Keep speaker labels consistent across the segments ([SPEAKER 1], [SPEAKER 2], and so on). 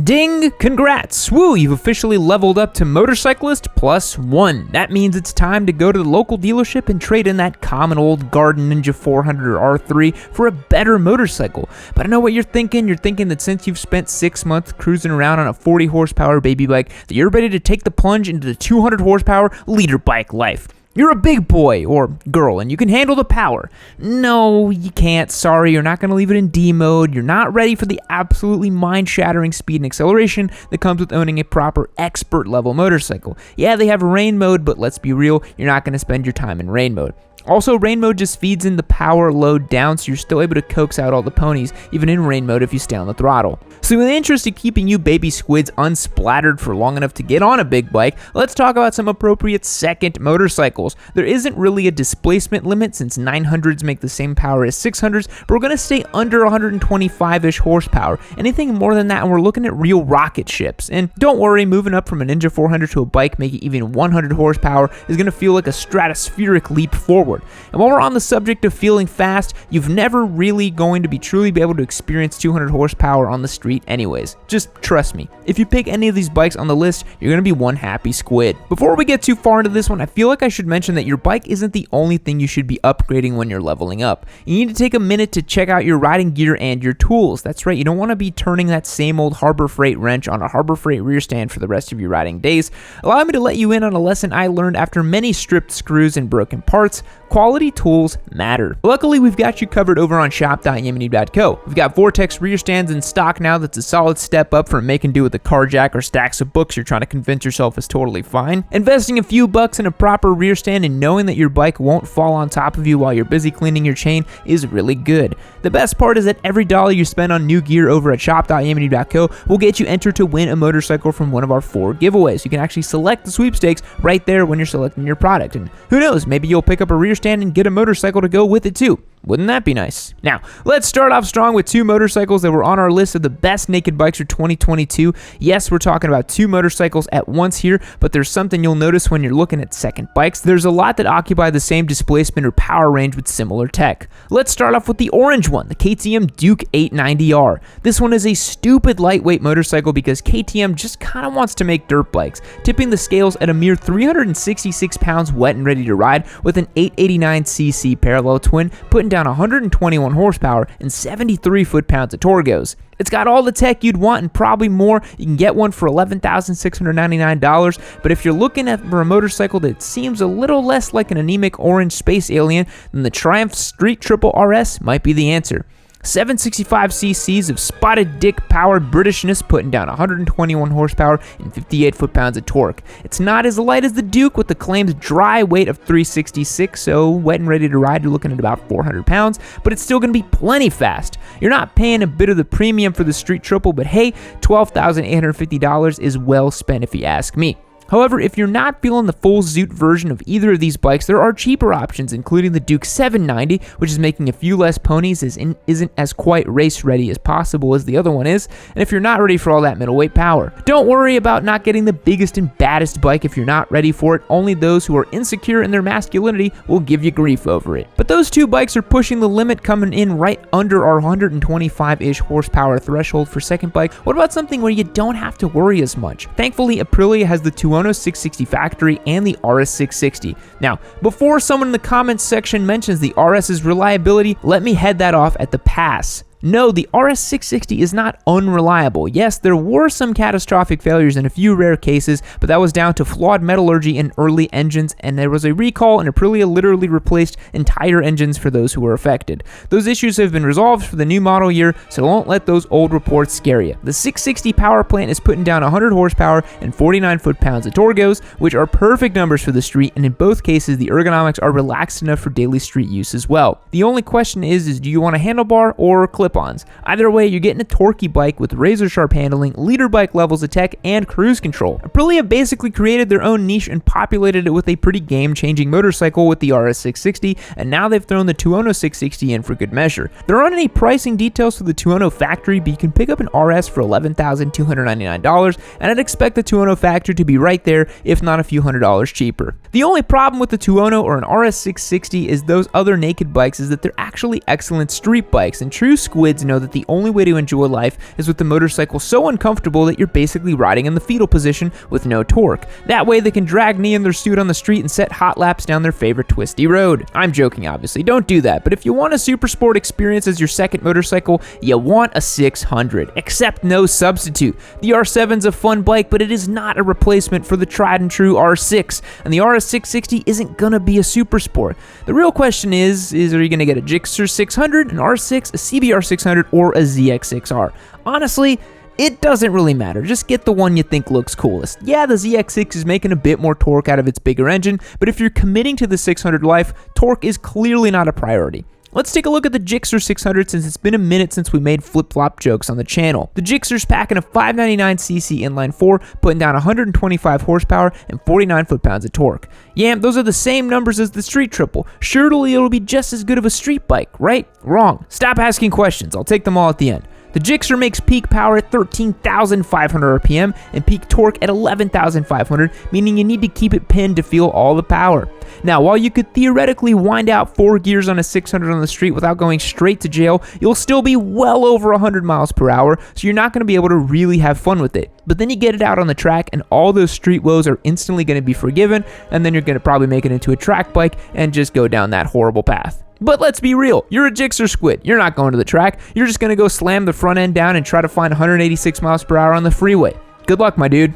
[SPEAKER 1] Ding! Congrats! Woo! You've officially leveled up to Motorcyclist +1. That means it's time to go to the local dealership and trade in that common old Garden Ninja 400 or R3 for a better motorcycle. But I know what you're thinking. You're thinking that since you've spent 6 months cruising around on a 40 horsepower baby bike, that you're ready to take the plunge into the 200 horsepower leader bike life. You're a big boy or girl and you can handle the power. No, you can't. Sorry, you're not going to leave it in D mode. You're not ready for the absolutely mind-shattering speed and acceleration that comes with owning a proper expert level motorcycle. Yeah, they have rain mode, but let's be real, you're not going to spend your time in rain mode. Also, rain mode just feeds in the power load down, so you're still able to coax out all the ponies, even in rain mode if you stay on the throttle. So in the interest of keeping you baby squids unsplattered for long enough to get on a big bike, let's talk about some appropriate second motorcycles. There isn't really a displacement limit since 900s make the same power as 600s, but we're going to stay under 125-ish horsepower. Anything more than that, and we're looking at real rocket ships. And don't worry, moving up from a Ninja 400 to a bike making even 100 horsepower is going to feel like a stratospheric leap forward. And while we're on the subject of feeling fast, you've never really going to be truly be able to experience 200 horsepower on the street anyways. Just trust me. If you pick any of these bikes on the list, you're going to be one happy squid. Before we get too far into this one, I feel like I should mention that your bike isn't the only thing you should be upgrading when you're leveling up. You need to take a minute to check out your riding gear and your tools. That's right, you don't want to be turning that same old Harbor Freight wrench on a Harbor Freight rear stand for the rest of your riding days. Allow me to let you in on a lesson I learned after many stripped screws and broken parts. Quality tools matter. Luckily, we've got you covered over on shop.yemeni.co. We've got Vortex rear stands in stock now. That's a solid step up from making do with a car jack or stacks of books you're trying to convince yourself is totally fine. Investing a few bucks in a proper rear stand and knowing that your bike won't fall on top of you while you're busy cleaning your chain is really good. The best part is that every dollar you spend on new gear over at shop.yemeni.co will get you entered to win a motorcycle from one of our 4 giveaways. You can actually select the sweepstakes right there when you're selecting your product. And who knows, maybe you'll pick up a rear stand and get a motorcycle to go with it too. Wouldn't that be nice? Now, let's start off strong with 2 motorcycles that were on our list of the best naked bikes for 2022. Yes, we're talking about 2 motorcycles at once here, but there's something you'll notice when you're looking at second bikes. There's a lot that occupy the same displacement or power range with similar tech. Let's start off with the orange one, the Ktm Duke 890R. This one is a stupid lightweight motorcycle because KTM just kind of wants to make dirt bikes, tipping the scales at a mere 366 pounds wet and ready to ride with an 889cc parallel twin, putting down 121 horsepower and 73 foot-pounds of torgos. It's got all the tech you'd want and probably more. You can get one for $11,699, but if you're looking for a motorcycle that seems a little less like an anemic orange space alien, then the Triumph Street Triple RS might be the answer. 765 cc's of spotted dick powered Britishness, putting down 121 horsepower and 58 foot-pounds of torque. It's not as light as the Duke with the claimed dry weight of 366, so wet and ready to ride you're looking at about 400 pounds, but it's still going to be plenty fast. You're not paying a bit of the premium for the Street Triple, but hey, $12,850 is well spent if you ask me. However, if you're not feeling the full zoot version of either of these bikes, there are cheaper options, including the Duke 790, which is making a few less ponies, isn't as quite race ready as possible as the other one is, and if you're not ready for all that middleweight power. Don't worry about not getting the biggest and baddest bike if you're not ready for it. Only those who are insecure in their masculinity will give you grief over it. But those 2 bikes are pushing the limit, coming in right under our 125-ish horsepower threshold for second bike. What about something where you don't have to worry as much? Thankfully, Aprilia has the Tuono 660 factory and the RS 660. Now, before someone in the comments section mentions the RS's reliability, let me head that off at the pass. No, the RS 660 is not unreliable. Yes, there were some catastrophic failures in a few rare cases, but that was down to flawed metallurgy in early engines, and there was a recall, and Aprilia literally replaced entire engines for those who were affected. Those issues have been resolved for the new model year, so don't let those old reports scare you. The 660 power plant is putting down 100 horsepower and 49 foot-pounds of torgos, which are perfect numbers for the street, and in both cases, the ergonomics are relaxed enough for daily street use as well. The only question is do you want a handlebar or clip-ons? Either way, you're getting a torquey bike with razor-sharp handling, leader bike levels of tech, and cruise control. Aprilia basically created their own niche and populated it with a pretty game-changing motorcycle with the RS 660, and now they've thrown the Tuono 660 in for good measure. There aren't any pricing details for the Tuono factory, but you can pick up an RS for $11,299, and I'd expect the Tuono factory to be right there, if not a few $100s cheaper. The only problem with the Tuono or an RS 660 is those other naked bikes is that they're actually excellent street bikes, and true squid squids know that the only way to enjoy life is with the motorcycle so uncomfortable that you're basically riding in the fetal position with no torque. That way they can drag knee in their suit on the street and set hot laps down their favorite twisty road. I'm joking, obviously, don't do that, but if you want a super sport experience as your second motorcycle, you want a 600, except no substitute. The R7's a fun bike, but it is not a replacement for the tried and true R6, and the RS660 isn't gonna be a super sport. The real question is are you gonna get a Gixxer 600, an R6, a CBR 600, or a ZX6R? Honestly, it doesn't really matter, just get the one you think looks coolest. Yeah, the ZX6 is making a bit more torque out of its bigger engine, but if you're committing to the 600 life, torque is clearly not a priority. Let's take a look at the Gixxer 600 since it's been a minute since we made flip-flop jokes on the channel. The Gixxer's packing a 599cc inline 4, putting down 125 horsepower and 49 foot-pounds of torque. Yeah, those are the same numbers as the Street Triple. Surely it'll be just as good of a street bike, right? Wrong. Stop asking questions, I'll take them all at the end. The Gixxer makes peak power at 13,500 RPM and peak torque at 11,500, meaning you need to keep it pinned to feel all the power. Now, while you could theoretically wind out 4 gears on a 600 on the street without going straight to jail, you'll still be well over 100 miles per hour, so you're not going to be able to really have fun with it. But then you get it out on the track and all those street woes are instantly going to be forgiven, and then you're going to probably make it into a track bike and just go down that horrible path. But let's be real, you're a Gixxer squid. You're not going to the track. You're just going to go slam the front end down and try to find 186 miles per hour on the freeway. Good luck, my dude.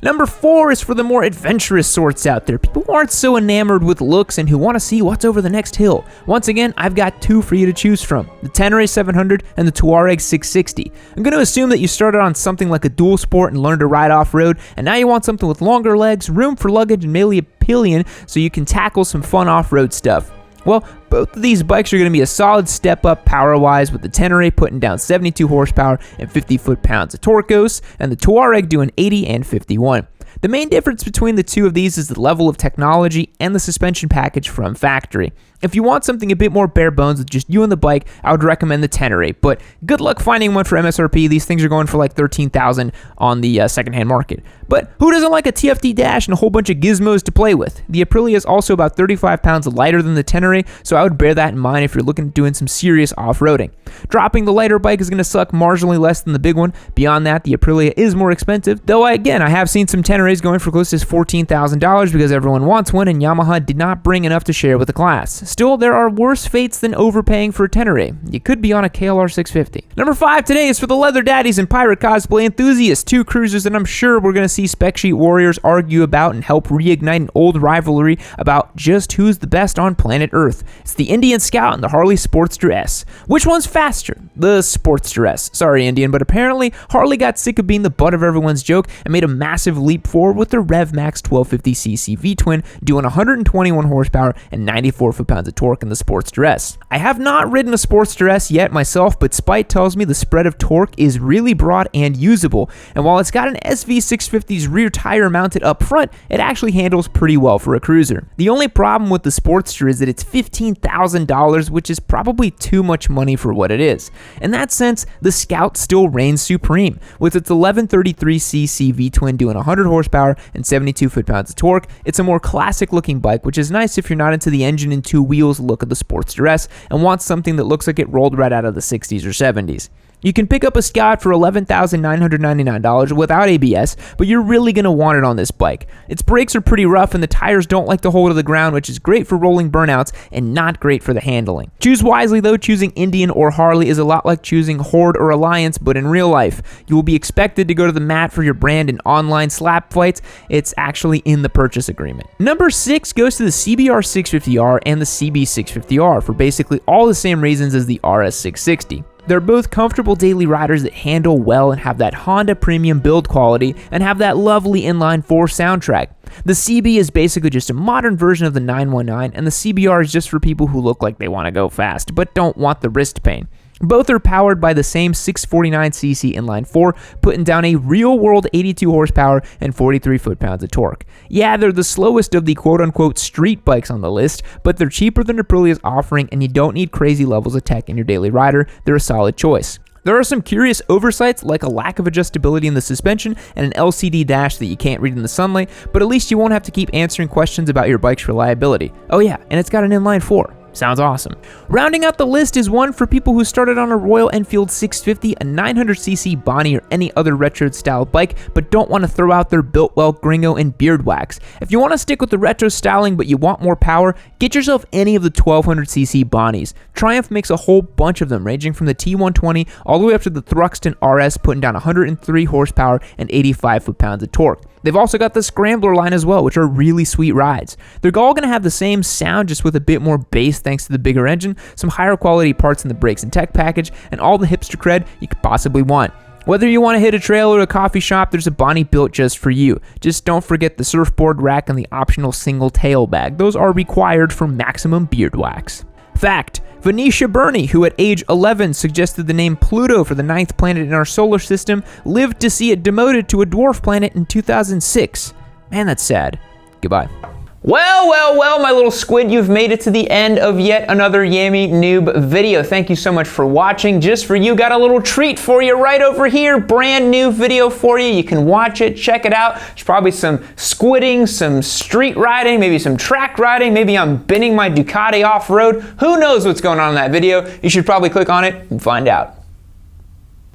[SPEAKER 1] Number 4 is for the more adventurous sorts out there, people who aren't so enamored with looks and who want to see what's over the next hill. Once again, I've got 2 for you to choose from, the Tenere 700 and the Touareg 660. I'm going to assume that you started on something like a dual sport and learned to ride off-road, and now you want something with longer legs, room for luggage, and mainly a pillion so you can tackle some fun off-road stuff. Well, both of these bikes are going to be a solid step up power-wise, with the Tenere putting down 72 horsepower and 50 foot-pounds of torque, and the Touareg doing 80 and 51. The main difference between the two of these is the level of technology and the suspension package from factory. If you want something a bit more bare bones with just you and the bike, I would recommend the Tenere, but good luck finding one for MSRP. These things are going for like $13,000 on the secondhand market. But who doesn't like a TFT dash and a whole bunch of gizmos to play with? The Aprilia is also about 35 pounds lighter than the Tenere, so I would bear that in mind if you're looking at doing some serious off-roading. Dropping the lighter bike is going to suck marginally less than the big one. Beyond that, the Aprilia is more expensive, though I have seen some Teneres going for close to $14,000 because everyone wants one and Yamaha did not bring enough to share with the class. Still, there are worse fates than overpaying for a Tenere. You could be on a KLR 650. Number 5 today is for the leather daddies and pirate cosplay enthusiasts, 2 cruisers that I'm sure we're going to see spec sheet warriors argue about and help reignite an old rivalry about just who's the best on planet Earth. It's the Indian Scout and the Harley Sportster S. Which one's faster? The Sportster S. Sorry, Indian, but apparently Harley got sick of being the butt of everyone's joke and made a massive leap forward with the Rev Max 1250cc V-twin doing 121 horsepower and 94 foot-pounds of torque in the Sportster S. I have not ridden a Sportster S yet myself, but Spite tells me the spread of torque is really broad and usable, and while it's got an SV650's rear tire mounted up front, it actually handles pretty well for a cruiser. The only problem with the Sportster is that it's $15,000, which is probably too much money for what it is. In that sense, the Scout still reigns supreme, with its 1133cc V-twin doing 100 horsepower and 72 foot-pounds of torque. It's a more classic looking bike, which is nice if you're not into the engine and 2 wheels look of the Sportster S and want something that looks like it rolled right out of the 60s or 70s. You can pick up a Scout for $11,999 without ABS, but you're really going to want it on this bike. Its brakes are pretty rough and the tires don't like to hold to the ground, which is great for rolling burnouts and not great for the handling. Choose wisely though. Choosing Indian or Harley is a lot like choosing Horde or Alliance, but in real life. You will be expected to go to the mat for your brand in online slap fights. It's actually in the purchase agreement. Number 6 goes to the CBR 650R and the CB 650R for basically all the same reasons as the RS 660. They're both comfortable daily riders that handle well and have that Honda premium build quality and have that lovely inline 4 soundtrack. The CB is basically just a modern version of the 919, and the CBR is just for people who look like they want to go fast but don't want the wrist pain. Both are powered by the same 649cc inline 4, putting down a real-world 82 horsepower and 43 foot-pounds of torque. Yeah, they're the slowest of the quote-unquote street bikes on the list, but they're cheaper than Aprilia's offering, and you don't need crazy levels of tech in your daily rider. They're a solid choice. There are some curious oversights like a lack of adjustability in the suspension and an LCD dash that you can't read in the sunlight, but at least you won't have to keep answering questions about your bike's reliability. Oh yeah, and it's got an inline 4. Sounds awesome. Rounding out the list is one for people who started on a Royal Enfield 650, a 900cc Bonnie, or any other retro style bike, but don't want to throw out their Built-Well Gringo and beard wax. If you want to stick with the retro styling but you want more power, get yourself any of the 1200cc Bonnies. Triumph makes a whole bunch of them, ranging from the T120 all the way up to the Thruxton RS, putting down 103 horsepower and 85 foot-pounds of torque. They've also got the Scrambler line as well, which are really sweet rides. They're all going to have the same sound, just with a bit more bass thanks to the bigger engine, some higher quality parts in the brakes and tech package, and all the hipster cred you could possibly want. Whether you want to hit a trail or a coffee shop, there's a Bonnie built just for you. Just don't forget the surfboard rack and the optional single tail bag. Those are required for maximum beard wax. Fact: Venetia Burney, who at age 11 suggested the name Pluto for the 9th planet in our solar system, lived to see it demoted to a dwarf planet in 2006. Man, that's sad. Goodbye. Well, my little squid, you've made it to the end of yet another Yammy Noob video. Thank you so much for watching. Just for you, got a little treat for you right over here. Brand new video for you. You can watch it, check it out. There's probably some squidding, some street riding, maybe some track riding. Maybe I'm binning my Ducati off-road. Who knows what's going on in that video? You should probably click on it and find out.